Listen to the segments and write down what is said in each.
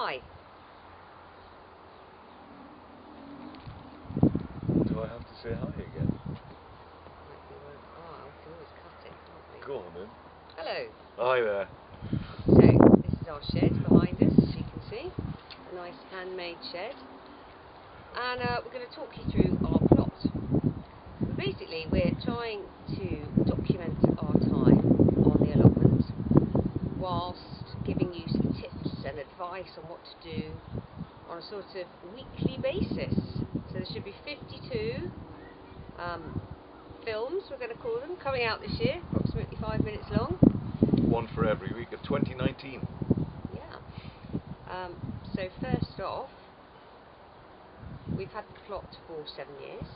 hi. Do I have to say hi again? Oh, we can always cut it, can't we? Go on then. Hello. Hi there. So, this is our shed behind us, as you can see. A nice handmade shed. And we're going to talk you through our plot. Basically, we're trying to document our time on the allotment whilst giving you some tips and advice on what to do on a sort of weekly basis. So there should be 52 films, we're going to call them, coming out this year, approximately 5 minutes long. One for every week of 2019. Yeah. So first off, we've had the plot for 7 years.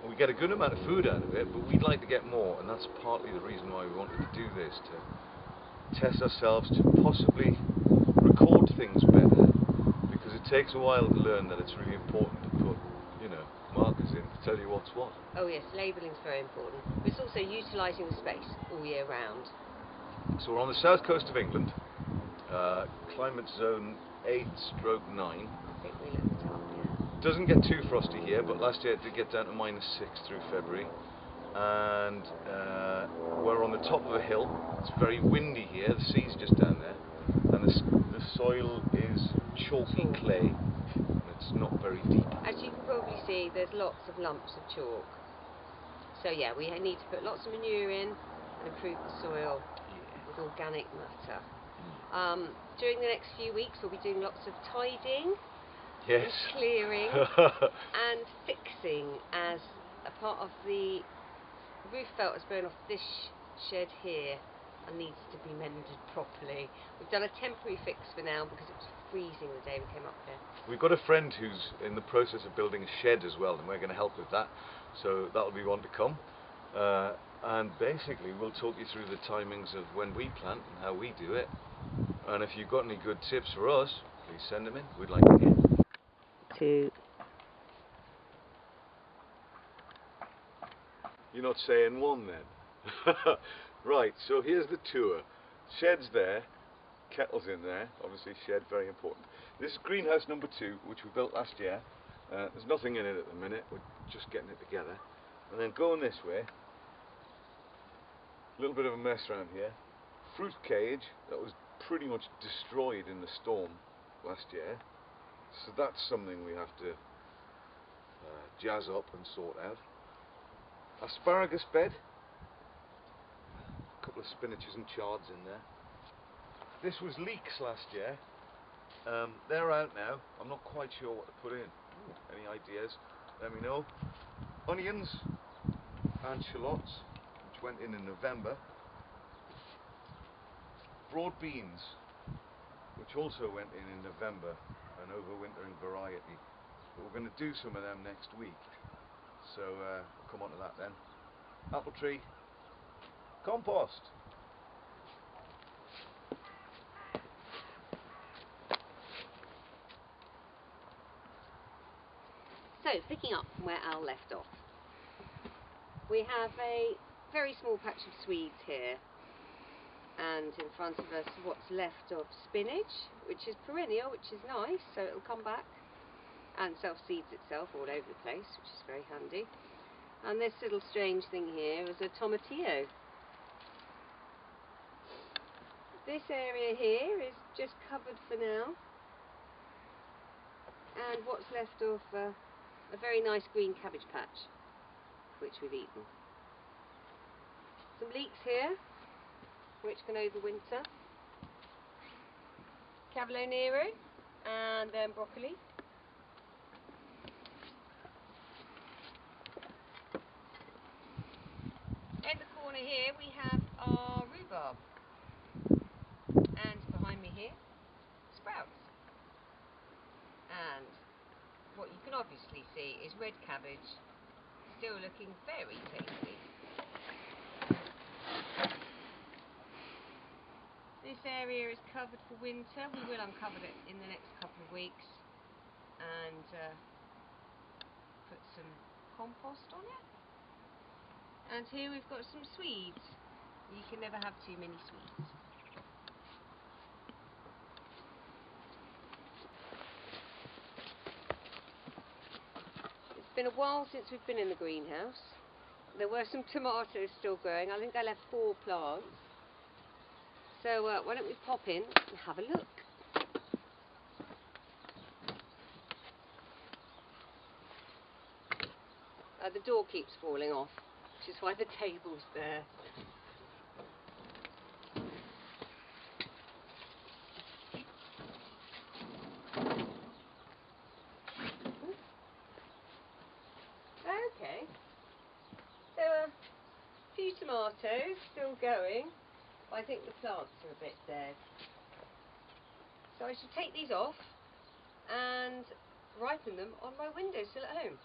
We get a good amount of food out of it, but we'd like to get more, and that's partly the reason why we wanted to do this, to test ourselves, to possibly record things better, because it takes a while to learn that it's really important to put, you know, markers in to tell you what's what. Oh yes, labelling is very important, but it's also utilising the space all year round. So we're on the south coast of England, climate zone 8/9. I think we looked up, yeah. Doesn't get too frosty here, but last year it did get down to -6 through February. And we're on the top of a hill. It's very windy here, the sea's just down there, and the soil is chalky clay, and it's not very deep. As you can probably see, there's lots of lumps of chalk. So yeah, we need to put lots of manure in and improve the soil with organic matter. During the next few weeks we'll be doing lots of tidying, Yes. and clearing and fixing as a part of the roof felt has blown off this shed here and needs to be mended properly. We've done a temporary fix for now because it was freezing the day we came up here. We've got a friend who's in the process of building a shed as well, and we're going to help with that, so that'll be one to come. And basically we'll talk you through the timings of when we plant and how we do it, and if you've got any good tips for us, please send them in. We'd like to hear. You're not saying one then? Right, so here's the tour. Shed's there, kettle's in there, obviously shed, very important. This is greenhouse number 2, which we built last year. There's nothing in it at the minute, we're just getting it together. And then going this way, a little bit of a mess around here. Fruit cage that was pretty much destroyed in the storm last year. So that's something we have to jazz up and sort out. Asparagus bed, a couple of spinaches and chards in there. This was leeks last year. They're out now. I'm not quite sure what to put in. Any ideas? Let me know. Onions and shallots, which went in November. Broad beans, which also went in November, an overwintering variety. But we're going to do some of them next week. So we'll come on to that then. Apple tree, compost. So, picking up from where Al left off, we have a very small patch of Swedes here, and in front of us what's left of spinach, which is perennial, which is nice, so it'll come back and self-seeds itself all over the place, which is very handy. And this little strange thing here is a tomatillo. This area here is just covered for now, and what's left of a very nice green cabbage patch, which we've eaten. Some leeks here, which can overwinter. Cavolo Nero, and then broccoli. In the corner here we have our rhubarb, and behind me here, sprouts. And what you can obviously see is red cabbage, still looking very tasty. This area is covered for winter. We will uncover it in the next couple of weeks and put some compost on it. And here we've got some Swedes. You can never have too many Swedes. been a while since we've been in the greenhouse. There were some tomatoes still growing. I think I left 4 plants. So why don't we pop in and have a look. The door keeps falling off, which is why the table's there. Okay, so a few tomatoes still going, but I think the plants are a bit dead. So I should take these off and ripen them on my windowsill at home.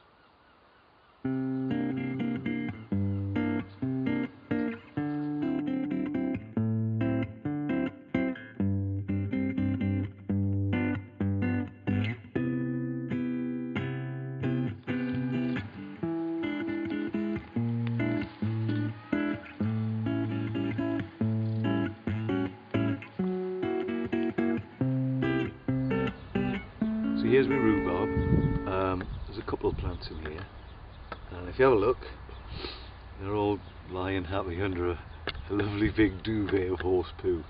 So here's my rhubarb. There's a couple of plants in here, and if you have a look, they're all lying happy under a lovely big duvet of horse poo,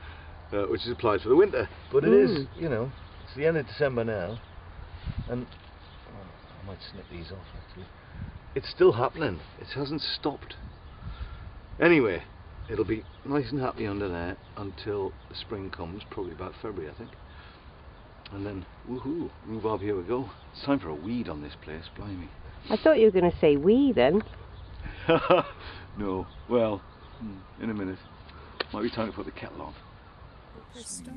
which is applied for the winter. But it is, you know, it's the end of December now, and I might snip these off actually. It's still happening. It hasn't stopped. Anyway, it'll be nice and happy under there until the spring comes, probably about February, I think. And then, woohoo, rhubarb, here we go. It's time for a weed on this place, blimey. I thought you were going to say we then. No, well, in a minute. Might be time to put the kettle on. Stop.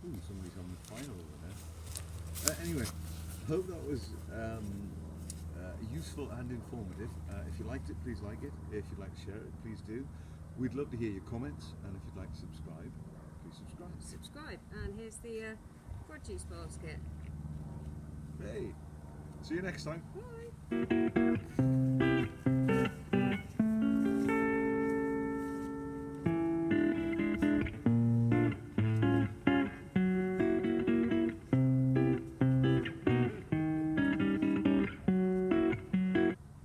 Ooh, somebody's on the fire over there. Anyway, hope that was useful and informative. If you liked it, please like it. If you'd like to share it, please do. We'd love to hear your comments, and if you'd like to subscribe, please subscribe. Subscribe, and here's the produce basket. Hey, see you next time. Bye.